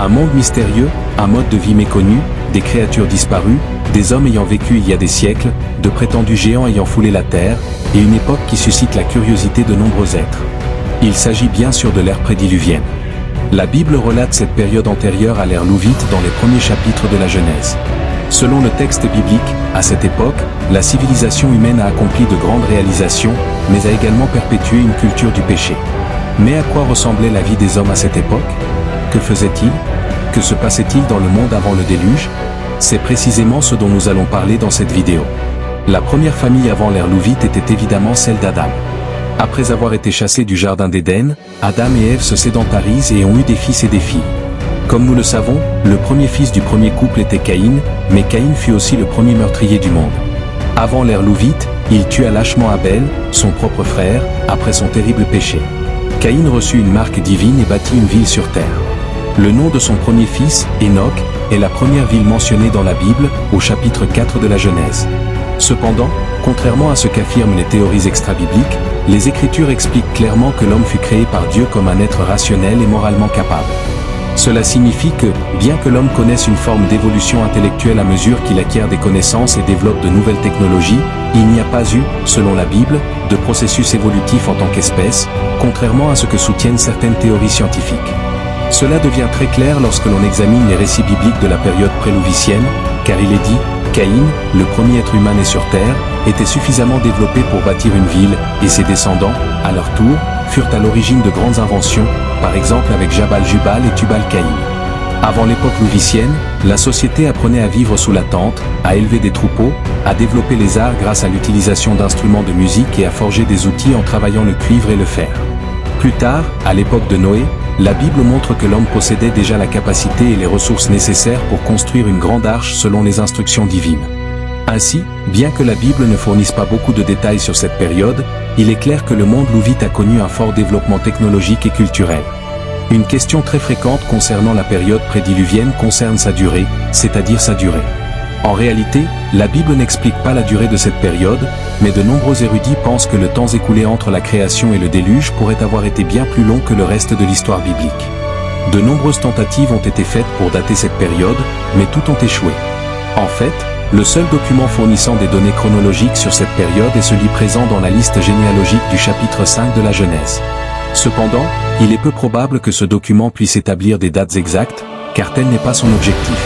Un monde mystérieux, un mode de vie méconnu, des créatures disparues, des hommes ayant vécu il y a des siècles, de prétendus géants ayant foulé la terre, et une époque qui suscite la curiosité de nombreux êtres. Il s'agit bien sûr de l'ère prédiluvienne. La Bible relate cette période antérieure à l'ère louvite dans les premiers chapitres de la Genèse. Selon le texte biblique, à cette époque, la civilisation humaine a accompli de grandes réalisations, mais a également perpétué une culture du péché. Mais à quoi ressemblait la vie des hommes à cette époque? Que faisaient-ils? Que se passait-il dans le monde avant le déluge? C'est précisément ce dont nous allons parler dans cette vidéo. La première famille avant l'ère louvite était évidemment celle d'Adam. Après avoir été chassés du jardin d'Éden, Adam et Ève se sédentarisent et ont eu des fils et des filles. Comme nous le savons, le premier fils du premier couple était Caïn, mais Caïn fut aussi le premier meurtrier du monde. Avant l'ère louvite, il tua lâchement Abel, son propre frère, après son terrible péché. Caïn reçut une marque divine et bâtit une ville sur terre. Le nom de son premier fils, Enoch, est la première ville mentionnée dans la Bible, au chapitre 4 de la Genèse. Cependant, contrairement à ce qu'affirment les théories extra-bibliques, les Écritures expliquent clairement que l'homme fut créé par Dieu comme un être rationnel et moralement capable. Cela signifie que, bien que l'homme connaisse une forme d'évolution intellectuelle à mesure qu'il acquiert des connaissances et développe de nouvelles technologies, il n'y a pas eu, selon la Bible, de processus évolutif en tant qu'espèce, contrairement à ce que soutiennent certaines théories scientifiques. Cela devient très clair lorsque l'on examine les récits bibliques de la période prélouvicienne, car il est dit, Caïn, le premier être humain né sur terre, était suffisamment développé pour bâtir une ville, et ses descendants, à leur tour, furent à l'origine de grandes inventions, par exemple avec Jabal-Jubal et Tubal-Caïn. Avant l'époque louvicienne, la société apprenait à vivre sous la tente, à élever des troupeaux, à développer les arts grâce à l'utilisation d'instruments de musique et à forger des outils en travaillant le cuivre et le fer. Plus tard, à l'époque de Noé, la Bible montre que l'homme possédait déjà la capacité et les ressources nécessaires pour construire une grande arche selon les instructions divines. Ainsi, bien que la Bible ne fournisse pas beaucoup de détails sur cette période, il est clair que le monde louvite a connu un fort développement technologique et culturel. Une question très fréquente concernant la période prédiluvienne concerne sa durée, c'est-à-dire sa durée. En réalité, la Bible n'explique pas la durée de cette période, mais de nombreux érudits pensent que le temps écoulé entre la création et le déluge pourrait avoir été bien plus long que le reste de l'histoire biblique. De nombreuses tentatives ont été faites pour dater cette période, mais toutes ont échoué. En fait, le seul document fournissant des données chronologiques sur cette période est celui présent dans la liste généalogique du chapitre 5 de la Genèse. Cependant, il est peu probable que ce document puisse établir des dates exactes, car tel n'est pas son objectif.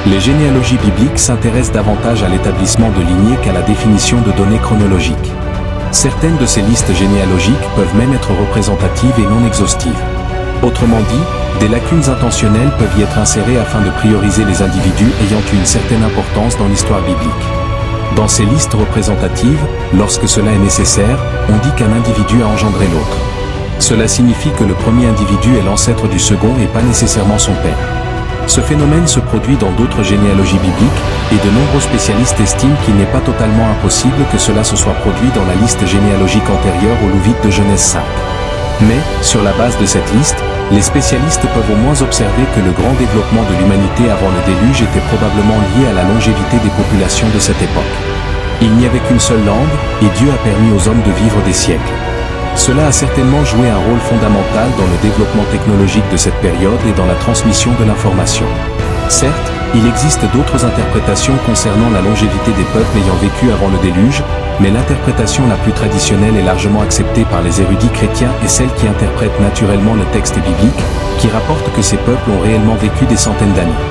Les généalogies bibliques s'intéressent davantage à l'établissement de lignées qu'à la définition de données chronologiques. Certaines de ces listes généalogiques peuvent même être représentatives et non exhaustives. Autrement dit, des lacunes intentionnelles peuvent y être insérées afin de prioriser les individus ayant eu une certaine importance dans l'histoire biblique. Dans ces listes représentatives, lorsque cela est nécessaire, on dit qu'un individu a engendré l'autre. Cela signifie que le premier individu est l'ancêtre du second et pas nécessairement son père. Ce phénomène se produit dans d'autres généalogies bibliques, et de nombreux spécialistes estiment qu'il n'est pas totalement impossible que cela se soit produit dans la liste généalogique antérieure au Louvite de Genèse 5. Mais, sur la base de cette liste, les spécialistes peuvent au moins observer que le grand développement de l'humanité avant le déluge était probablement lié à la longévité des populations de cette époque. Il n'y avait qu'une seule langue, et Dieu a permis aux hommes de vivre des siècles. Cela a certainement joué un rôle fondamental dans le développement technologique de cette période et dans la transmission de l'information. Certes, il existe d'autres interprétations concernant la longévité des peuples ayant vécu avant le déluge, mais l'interprétation la plus traditionnelle et largement acceptée par les érudits chrétiens est celle qui interprète naturellement le texte biblique, qui rapporte que ces peuples ont réellement vécu des centaines d'années.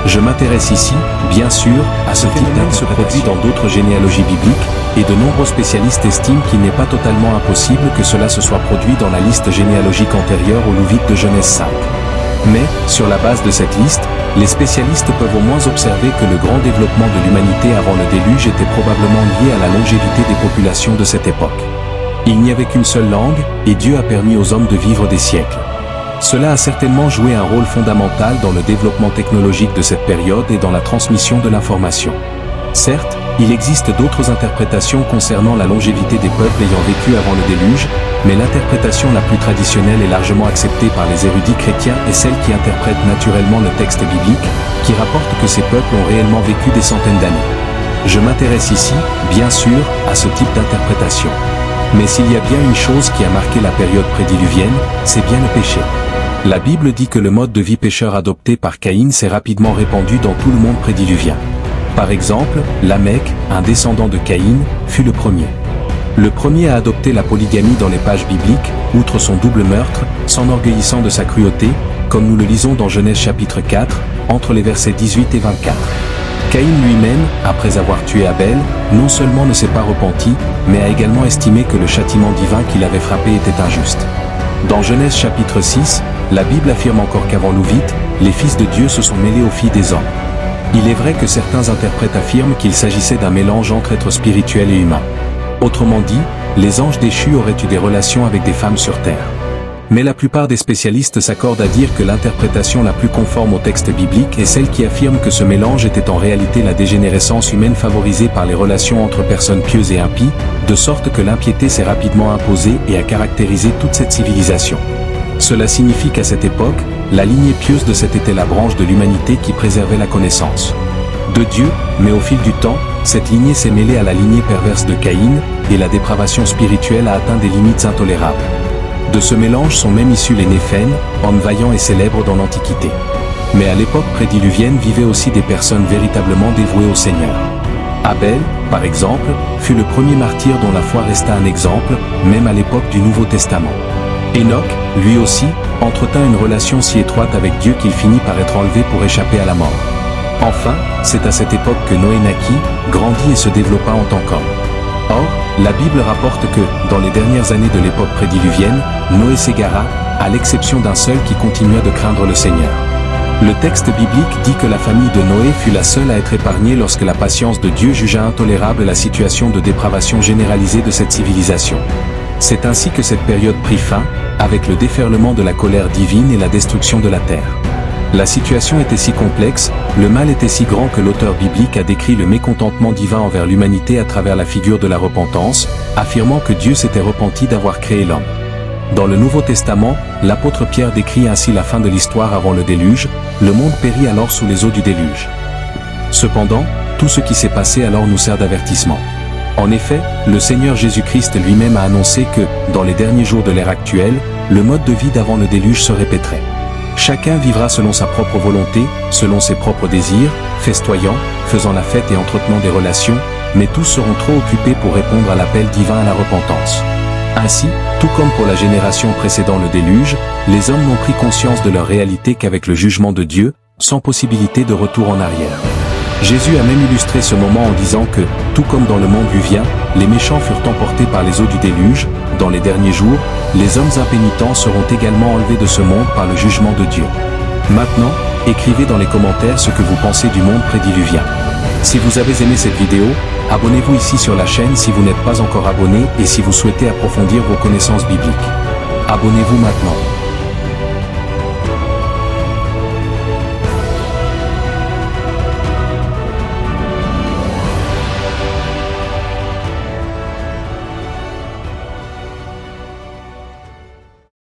Je m'intéresse ici, bien sûr, à ce type d'acte se produit dans d'autres généalogies bibliques, et de nombreux spécialistes estiment qu'il n'est pas totalement impossible que cela se soit produit dans la liste généalogique antérieure au Louvite de Genèse 5. Mais, sur la base de cette liste, les spécialistes peuvent au moins observer que le grand développement de l'humanité avant le déluge était probablement lié à la longévité des populations de cette époque. Il n'y avait qu'une seule langue, et Dieu a permis aux hommes de vivre des siècles. Cela a certainement joué un rôle fondamental dans le développement technologique de cette période et dans la transmission de l'information. Certes, il existe d'autres interprétations concernant la longévité des peuples ayant vécu avant le déluge, mais l'interprétation la plus traditionnelle et largement acceptée par les érudits chrétiens est celle qui interprète naturellement le texte biblique, qui rapporte que ces peuples ont réellement vécu des centaines d'années. Je m'intéresse ici, bien sûr, à ce type d'interprétation. Mais s'il y a bien une chose qui a marqué la période prédiluvienne, c'est bien le péché. La Bible dit que le mode de vie pécheur adopté par Caïn s'est rapidement répandu dans tout le monde prédiluvien. Par exemple, Lamech, un descendant de Caïn, fut le premier. Le premier à adopter la polygamie dans les pages bibliques, outre son double meurtre, s'enorgueillissant de sa cruauté, comme nous le lisons dans Genèse chapitre 4, entre les versets 18 et 24. Caïn lui-même, après avoir tué Abel, non seulement ne s'est pas repenti, mais a également estimé que le châtiment divin qui l'avait frappé était injuste. Dans Genèse chapitre 6, la Bible affirme encore qu'avant l'Ouvite, les fils de Dieu se sont mêlés aux filles des hommes. Il est vrai que certains interprètes affirment qu'il s'agissait d'un mélange entre êtres spirituels et humains. Autrement dit, les anges déchus auraient eu des relations avec des femmes sur terre. Mais la plupart des spécialistes s'accordent à dire que l'interprétation la plus conforme au texte biblique est celle qui affirme que ce mélange était en réalité la dégénérescence humaine favorisée par les relations entre personnes pieuses et impies, de sorte que l'impiété s'est rapidement imposée et a caractérisé toute cette civilisation. Cela signifie qu'à cette époque, la lignée pieuse de cette était la branche de l'humanité qui préservait la connaissance de Dieu, mais au fil du temps, cette lignée s'est mêlée à la lignée perverse de Caïn, et la dépravation spirituelle a atteint des limites intolérables. De ce mélange sont même issus les Néphènes, hommes vaillants et célèbres dans l'Antiquité. Mais à l'époque prédiluvienne vivaient aussi des personnes véritablement dévouées au Seigneur. Abel, par exemple, fut le premier martyr dont la foi resta un exemple, même à l'époque du Nouveau Testament. Enoch, lui aussi, entretint une relation si étroite avec Dieu qu'il finit par être enlevé pour échapper à la mort. Enfin, c'est à cette époque que Noé naquit, grandit et se développa en tant qu'homme. Or, la Bible rapporte que, dans les dernières années de l'époque prédiluvienne, Noé s'égara, à l'exception d'un seul qui continua de craindre le Seigneur. Le texte biblique dit que la famille de Noé fut la seule à être épargnée lorsque la patience de Dieu jugea intolérable la situation de dépravation généralisée de cette civilisation. C'est ainsi que cette période prit fin, avec le déferlement de la colère divine et la destruction de la terre. La situation était si complexe, le mal était si grand que l'auteur biblique a décrit le mécontentement divin envers l'humanité à travers la figure de la repentance, affirmant que Dieu s'était repenti d'avoir créé l'homme. Dans le Nouveau Testament, l'apôtre Pierre décrit ainsi la fin de l'histoire avant le déluge, le monde périt alors sous les eaux du déluge. Cependant, tout ce qui s'est passé alors nous sert d'avertissement. En effet, le Seigneur Jésus-Christ lui-même a annoncé que, dans les derniers jours de l'ère actuelle, le mode de vie d'avant le déluge se répéterait. Chacun vivra selon sa propre volonté, selon ses propres désirs, festoyant, faisant la fête et entretenant des relations, mais tous seront trop occupés pour répondre à l'appel divin à la repentance. Ainsi, tout comme pour la génération précédant le déluge, les hommes n'ont pris conscience de leur réalité qu'avec le jugement de Dieu, sans possibilité de retour en arrière. Jésus a même illustré ce moment en disant que, tout comme dans le monde luvien, les méchants furent emportés par les eaux du déluge, dans les derniers jours, les hommes impénitents seront également enlevés de ce monde par le jugement de Dieu. Maintenant, écrivez dans les commentaires ce que vous pensez du monde prédiluvien. Si vous avez aimé cette vidéo, abonnez-vous ici sur la chaîne si vous n'êtes pas encore abonné et si vous souhaitez approfondir vos connaissances bibliques. Abonnez-vous maintenant.